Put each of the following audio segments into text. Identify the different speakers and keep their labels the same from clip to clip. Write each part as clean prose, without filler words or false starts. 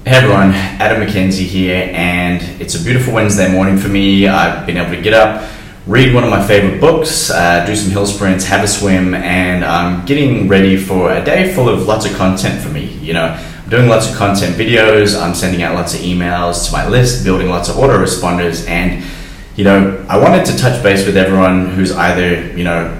Speaker 1: Hey everyone, Adam McKenzie here, and it's a beautiful Wednesday morning for me. I've been able to get up, read one of my favorite books, do some hill sprints, have a swim, and I'm getting ready for a day full of lots of content for me. I'm doing lots of content videos, I'm sending out lots of emails to my list, building lots of autoresponders, and I wanted to touch base with everyone who's either,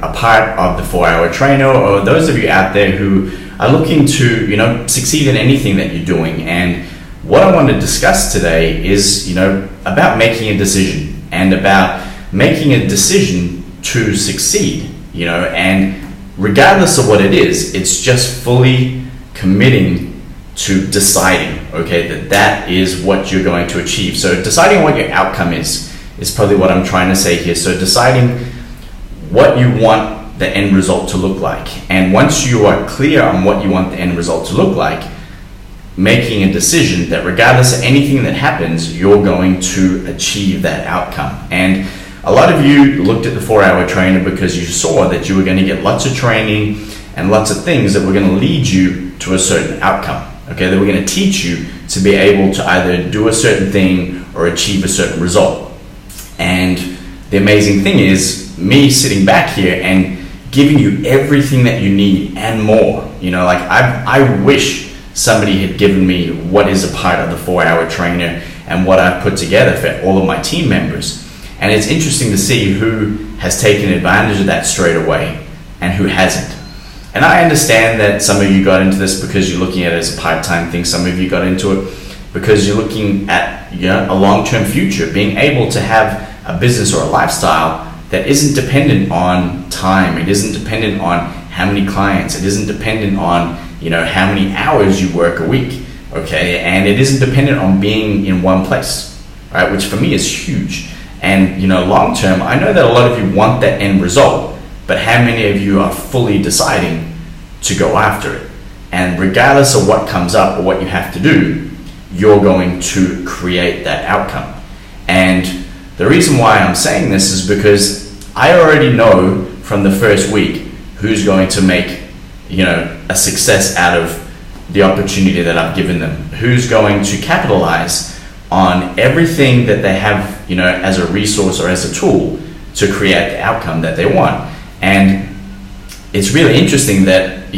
Speaker 1: a part of the 4-Hour Trainer, or those of you out there who are looking to, succeed in anything that you're doing. And what I want to discuss today is, about making a decision and about making a decision to succeed, and regardless of what it is, it's just fully committing to deciding, that is what you're going to achieve. So deciding what your outcome is probably what I'm trying to say here. So deciding what you want the end result to look like. And once you are clear on what you want the end result to look like, making a decision that regardless of anything that happens, you're going to achieve that outcome. And a lot of you looked at the 4-Hour Trainer because you saw that you were going to get lots of training and lots of things that were going to lead you to a certain outcome. That were going to teach you to be able to either do a certain thing or achieve a certain result. And the amazing thing is me sitting back here and giving you everything that you need and more. I wish somebody had given me what is a part of the 4-Hour Trainer and what I've put together for all of my team members. And it's interesting to see who has taken advantage of that straight away and who hasn't. And I understand that some of you got into this because you're looking at it as a part-time thing. Some of you got into it because you're looking at a long-term future, being able to have a business or a lifestyle that isn't dependent on time. It isn't dependent on how many clients. It isn't dependent on how many hours you work a week, and it isn't dependent on being in one place, right? Which for me is huge. And long term, I know that a lot of you want that end result, but how many of you are fully deciding to go after it? And regardless of what comes up or what you have to do, you're going to create that outcome. And the reason why I'm saying this is because I already know from the first week who's going to make a success out of the opportunity that I've given them, who's going to capitalize on everything that they have as a resource or as a tool to create the outcome that they want. And it's really interesting that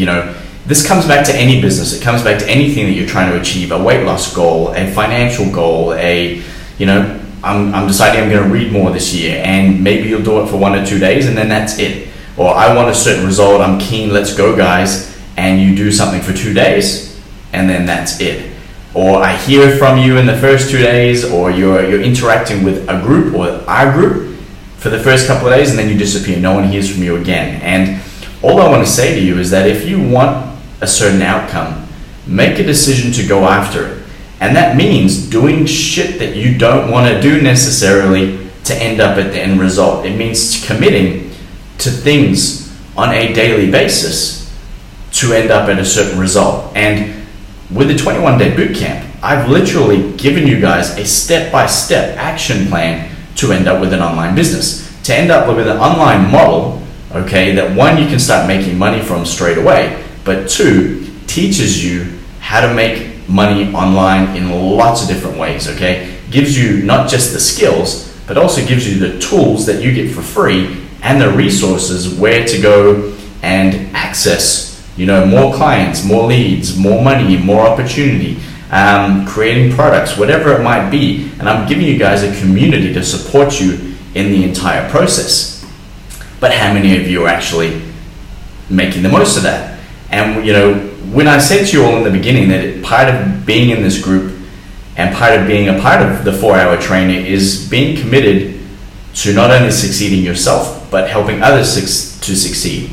Speaker 1: this comes back to any business. It comes back to anything that you're trying to achieve: a weight loss goal, a financial goal, I'm deciding I'm going to read more this year, and maybe you'll do it for 1 or 2 days and then that's it. Or I want a certain result, I'm keen, let's go guys, and you do something for 2 days and then that's it. Or I hear from you in the first 2 days, or you're interacting with a group or our group for the first couple of days and then you disappear. No one hears from you again. And all I want to say to you is that if you want a certain outcome, make a decision to go after it. And that means doing shit that you don't want to do necessarily to end up at the end result. It means committing to things on a daily basis to end up at a certain result. And with the 21-day bootcamp, I've literally given you guys a step-by-step action plan to end up with an online business, to end up with an online model, that one, you can start making money from straight away, but two, teaches you how to make money online in lots of different ways, gives you not just the skills, but also gives you the tools that you get for free and the resources where to go and access, more clients, more leads, more money, more opportunity, creating products, whatever it might be. And I'm giving you guys a community to support you in the entire process. But how many of you are actually making the most of that? And when I said to you all in the beginning that part of being in this group and part of being a part of the 4-Hour Trainer is being committed to not only succeeding yourself, but helping others to succeed.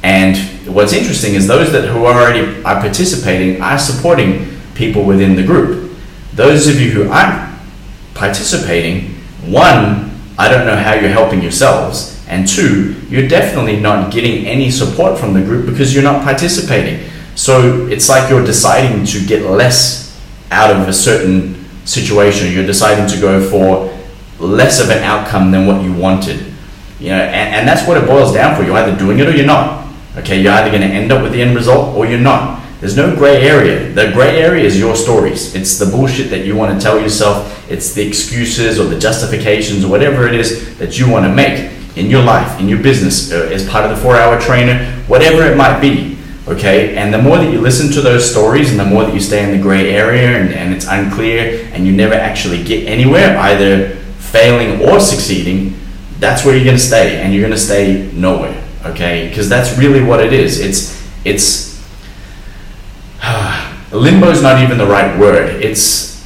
Speaker 1: And what's interesting is those who already are participating are supporting people within the group. Those of you who aren't participating, one, I don't know how you're helping yourselves, and two, you're definitely not getting any support from the group because you're not participating. So it's like you're deciding to get less out of a certain situation. You're deciding to go for less of an outcome than what you wanted. And that's what it boils down for. You're either doing it or you're not. You're either going to end up with the end result or you're not. There's no gray area. The gray area is your stories. It's the bullshit that you want to tell yourself. It's the excuses or the justifications or whatever it is that you want to make in your life, in your business, as part of the 4-Hour Trainer, whatever it might be. Okay, and the more that you listen to those stories and the more that you stay in the gray area and it's unclear and you never actually get anywhere, either failing or succeeding, that's where you're going to stay, and you're going to stay nowhere. Okay, because that's really what it is. It's limbo is not even the right word. It's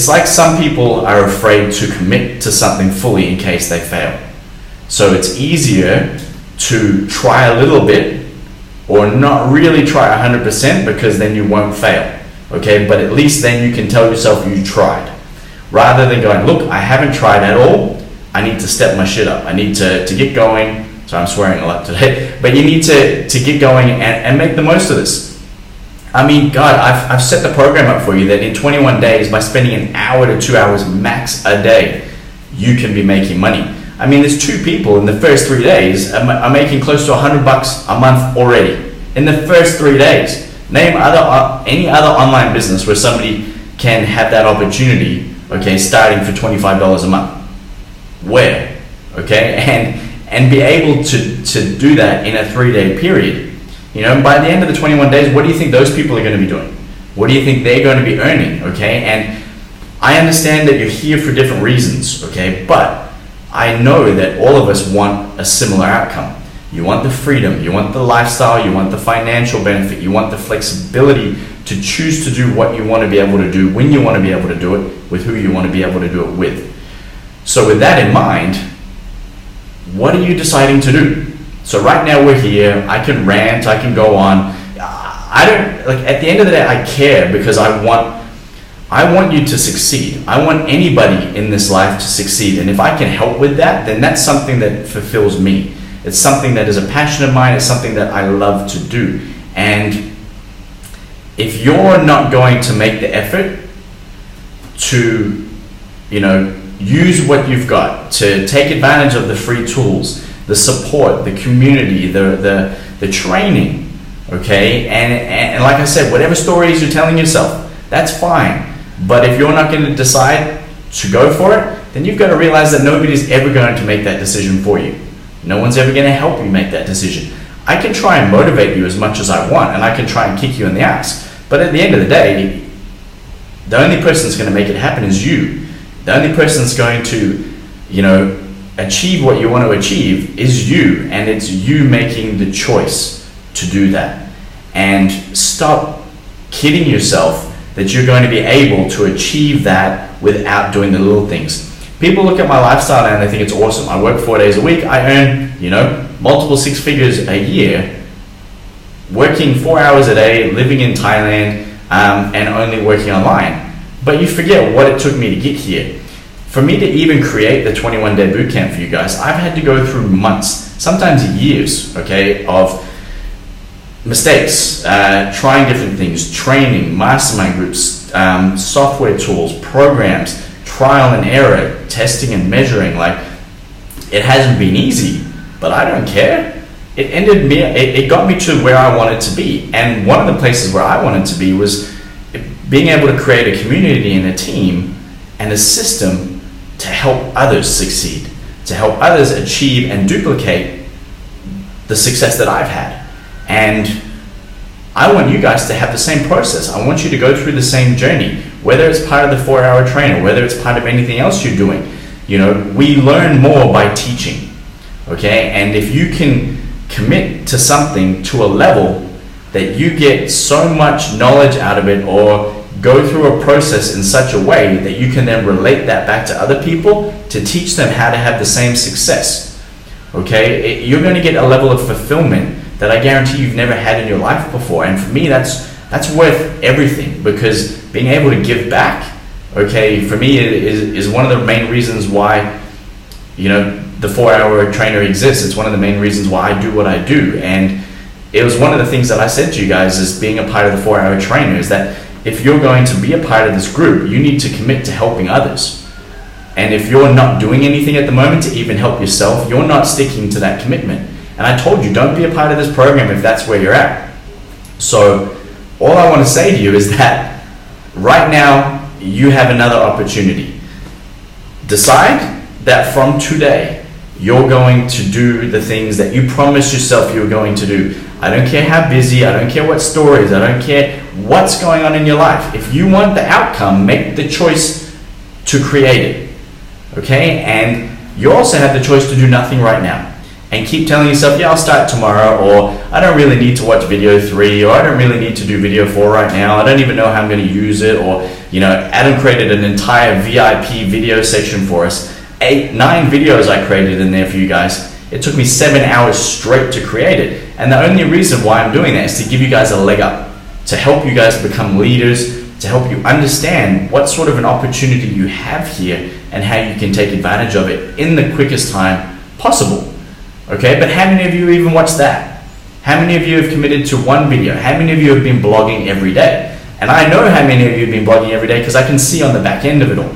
Speaker 1: like some people are afraid to commit to something fully in case they fail. So it's easier to try a little bit or not really try 100% because then you won't fail. Okay, but at least then you can tell yourself you tried. Rather than going, look, I haven't tried at all, I need to step my shit up. I need to get going. So I'm swearing a lot today. But you need to get going and make the most of this. I mean, God, I've set the program up for you that in 21 days, by spending an hour to 2 hours max a day, you can be making money. I mean, there's 2 people in the first 3 days are making close to $100 a month already. In the first 3 days. Name any other online business where somebody can have that opportunity, okay, starting for $25 a month. Where? Okay, and be able to do that in a 3-day period. You know, by the end of the 21 days, what do you think those people are going to be doing? What do you think they're going to be earning? Okay, and I understand that you're here for different reasons, okay, but I know that all of us want a similar outcome. You want the freedom, you want the lifestyle, you want the financial benefit, you want the flexibility to choose to do what you want to be able to do, when you want to be able to do it, with who you want to be able to do it with. So with that in mind, what are you deciding to do? So right now we're here, I can rant, I can go on. I don't, like, at the end of the day, I care because I want you to succeed. I want anybody in this life to succeed. And if I can help with that, then that's something that fulfills me. It's something that is a passion of mine. It's something that I love to do. And if you're not going to make the effort to, you know, use what you've got, to take advantage of the free tools, the support, the community, the training, okay? And like I said, whatever stories you're telling yourself, that's fine. But if you're not going to decide to go for it, then you've got to realize that nobody's ever going to make that decision for you. No one's ever going to help you make that decision. I can try and motivate you as much as I want, and I can try and kick you in the ass. But at the end of the day, the only person that's going to make it happen is you. The only person that's going to, you know, achieve what you want to achieve is you, and it's you making the choice to do that. And stop kidding yourself that you're going to be able to achieve that without doing the little things. People look at my lifestyle and they think it's awesome. I work 4 days a week. I earn, you know, multiple 6 figures a year, working 4 hours a day, living in Thailand, and only working online. But you forget what it took me to get here. For me to even create the 21-day bootcamp for you guys, I've had to go through months, sometimes years, okay, of mistakes, trying different things, training, mastermind groups, software tools, programs, trial and error, testing and measuring. Like, it hasn't been easy, but I don't care. It got me to where I wanted to be. And one of the places where I wanted to be was being able to create a community and a team and a system to help others succeed, to help others achieve and duplicate the success that I've had. And I want you guys to have the same process. I want you to go through the same journey, whether it's part of the 4-Hour Trainer, whether it's part of anything else you're doing. You know, we learn more by teaching, okay? And if you can commit to something to a level that you get so much knowledge out of it, or go through a process in such a way that you can then relate that back to other people to teach them how to have the same success, okay? You're going to get a level of fulfillment that I guarantee you've never had in your life before. And for me, that's worth everything, because being able to give back, okay, for me is one of the main reasons why, you know, the 4-Hour Trainer exists. It's one of the main reasons why I do what I do. And it was one of the things that I said to you guys as being a part of the 4-Hour Trainer, is that if you're going to be a part of this group, you need to commit to helping others. And if you're not doing anything at the moment to even help yourself, you're not sticking to that commitment. And I told you, don't be a part of this program if that's where you're at. So all I want to say to you is that right now you have another opportunity. Decide that from today you're going to do the things that you promised yourself you were going to do. I don't care how busy, I don't care what stories, I don't care what's going on in your life. If you want the outcome, make the choice to create it. Okay? And you also have the choice to do nothing right now. And keep telling yourself, yeah, I'll start tomorrow, or I don't really need to watch video 3, or I don't really need to do video 4 right now. I don't even know how I'm going to use it. Or, Adam created an entire VIP video section for us. 9 videos I created in there for you guys. It took me 7 hours straight to create it. And the only reason why I'm doing that is to give you guys a leg up, to help you guys become leaders, to help you understand what sort of an opportunity you have here and how you can take advantage of it in the quickest time possible. Okay, but how many of you even watched that? How many of you have committed to one video? How many of you have been blogging every day? And I know how many of you have been blogging every day because I can see on the back end of it all.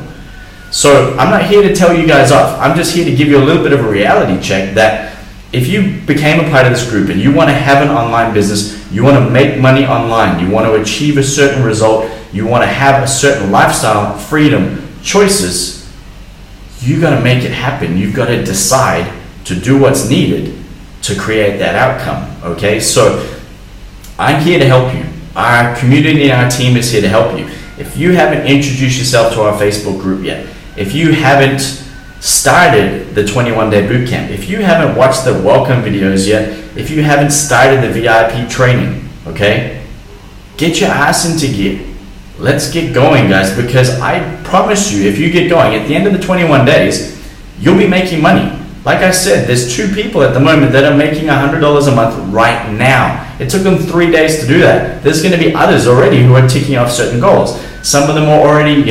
Speaker 1: So I'm not here to tell you guys off. I'm just here to give you a little bit of a reality check that if you became a part of this group and you want to have an online business, you want to make money online, you want to achieve a certain result, you want to have a certain lifestyle, freedom, choices, you got to make it happen. You've got to decide to do what's needed to create that outcome. Okay, so I'm here to help you. Our community and our team is here to help you. If you haven't introduced yourself to our Facebook group yet, if you haven't started the 21-day bootcamp, if you haven't watched the welcome videos yet, if you haven't started the VIP training, okay, get your ass into gear. Let's get going, guys, because I promise you, if you get going, at the end of the 21 days, you'll be making money. Like I said, there's 2 people at the moment that are making $100 a month right now. It took them 3 days to do that. There's going to be others already who are ticking off certain goals. Some of them are already,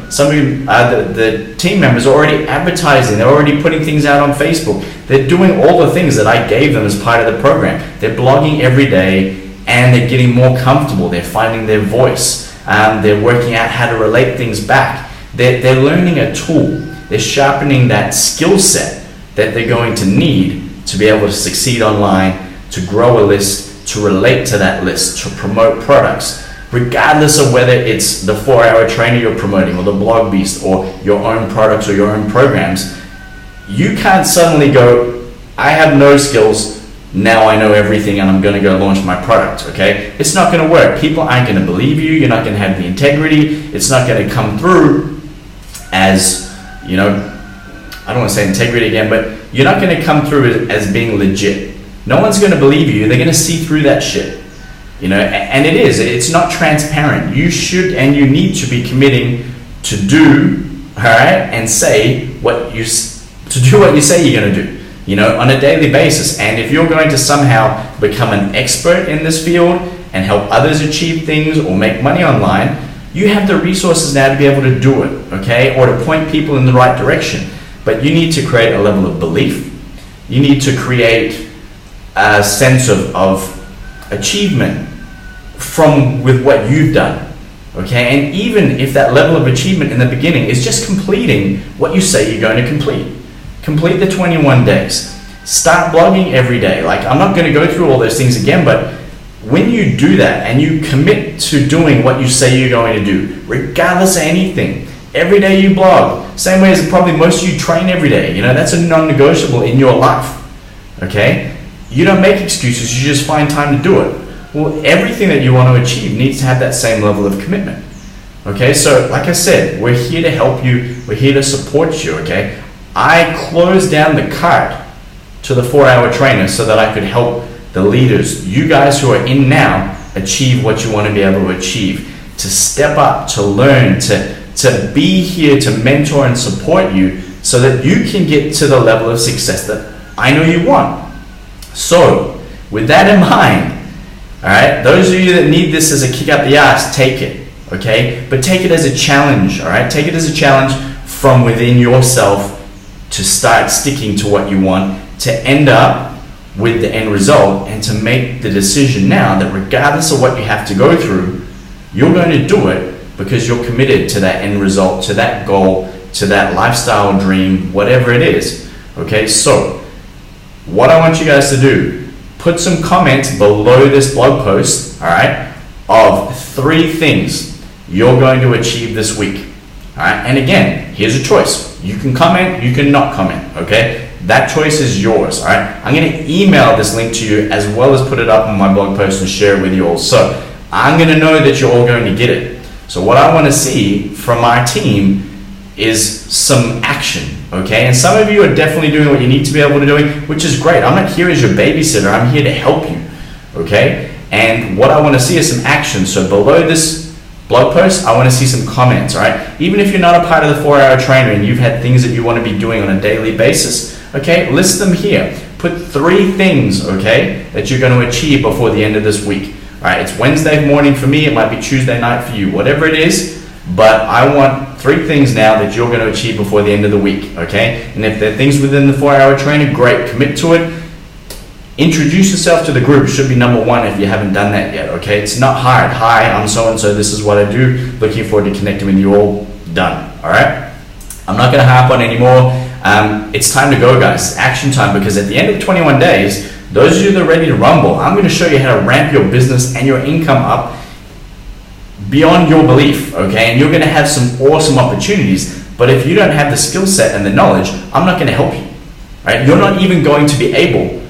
Speaker 1: some of you, the team members are already advertising. They're already putting things out on Facebook. They're doing all the things that I gave them as part of the program. They're blogging every day and they're getting more comfortable. They're finding their voice. They're working out how to relate things back. They're learning a tool. They're sharpening that skill set that they're going to need to be able to succeed online, to grow a list, to relate to that list, to promote products, regardless of whether it's the 4-hour trainer you're promoting or the blog beast or your own products or your own programs. You can't suddenly go, I have no skills, now I know everything and I'm going to go launch my product. Okay, it's not going to work. People aren't going to believe you. You're not going to have the integrity. It's not going to come through as, I don't want to say integrity again, but you're not going to come through as being legit. No one's going to believe you. They're going to see through that shit. And it's not transparent. You should and you need to be committing to do, all right, and say what you say you're going to do, on a daily basis. And if you're going to somehow become an expert in this field and help others achieve things or make money online, you have the resources now to be able to do it, okay, or to point people in the right direction. But you need to create a level of belief. You need to create a sense of achievement with what you've done. Okay, and even if that level of achievement in the beginning is just completing what you say you're going to complete the 21 days. Start blogging every day. Like, I'm not going to go through all those things again, but when you do that and you commit to doing what you say you're going to do, regardless of anything, every day you blog, same way as probably most of you train every day. That's a non-negotiable in your life. Okay? You don't make excuses, you just find time to do it. Well, everything that you want to achieve needs to have that same level of commitment. Okay? So, like I said, we're here to help you. We're here to support you. Okay? I closed down the cart to the 4-hour trainer so that I could help the leaders, you guys who are in now, achieve what you want to be able to achieve, to step up, to learn, to be here to mentor and support you so that you can get to the level of success that I know you want. So, with that in mind, all right, those of you that need this as a kick up the ass, take it, okay? But take it as a challenge, all right? Take it as a challenge from within yourself to start sticking to what you want, to end up with the end result, and to make the decision now that regardless of what you have to go through, you're going to do it because you're committed to that end result, to that goal, to that lifestyle dream, whatever it is. Okay, so what I want you guys to do put some comments below this blog post, all right, of 3 things you're going to achieve this week. All right, and again, here's a choice. You can comment, you can not comment, okay? That choice is yours, all right? I'm going to email this link to you as well as put it up on my blog post and share it with you all. So I'm going to know that you're all going to get it. So what I want to see from our team is some action, okay? And some of you are definitely doing what you need to be able to do, which is great. I'm not here as your babysitter. I'm here to help you, okay? And what I want to see is some action. So below this blog post, I want to see some comments, all right? Even if you're not a part of the 4-Hour Trainer and you've had things that you want to be doing on a daily basis, okay, list them here. Put 3 things, okay, that you're going to achieve before the end of this week. All right, it's Wednesday morning for me. It might be Tuesday night for you, whatever it is, but I want 3 things now that you're going to achieve before the end of the week, okay? And if there are things within the 4-Hour Trainer, great, commit to it. Introduce yourself to the group should be number 1 if you haven't done that yet, okay? It's not hard. Hi, I'm so-and-so, this is what I do. Looking forward to connecting with you all. Done, all right? I'm not gonna harp on anymore. It's time to go, guys. Action time, because at the end of 21 days, those of you that are ready to rumble, I'm gonna show you how to ramp your business and your income up beyond your belief, okay? And you're gonna have some awesome opportunities, but if you don't have the skill set and the knowledge, I'm not gonna help you, right? You're not even going to be able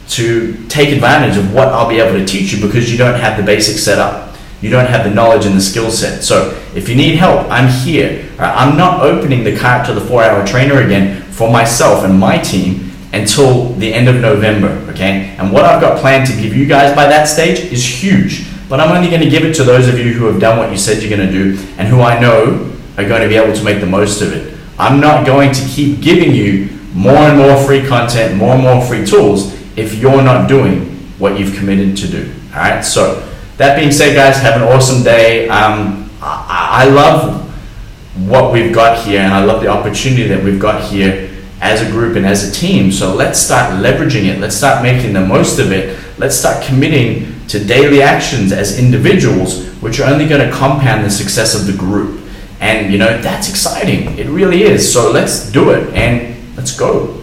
Speaker 1: to take advantage of what I'll be able to teach you because you don't have the basics set up. You don't have the knowledge and the skill set. So if you need help, I'm here. Right? I'm not opening the cart to the 4-Hour Trainer again for myself and my team until the end of November, okay? And what I've got planned to give you guys by that stage is huge, but I'm only gonna give it to those of you who have done what you said you're gonna do and who I know are going to be able to make the most of it. I'm not going to keep giving you more and more free content, more and more free tools if you're not doing what you've committed to do, all right? So that being said, guys, have an awesome day. I love what we've got here, and I love the opportunity that we've got here as a group and as a team. So let's start leveraging it. Let's start making the most of it. Let's start committing to daily actions as individuals, which are only going to compound the success of the group. And you know, that's exciting. It really is. So let's do it and let's go.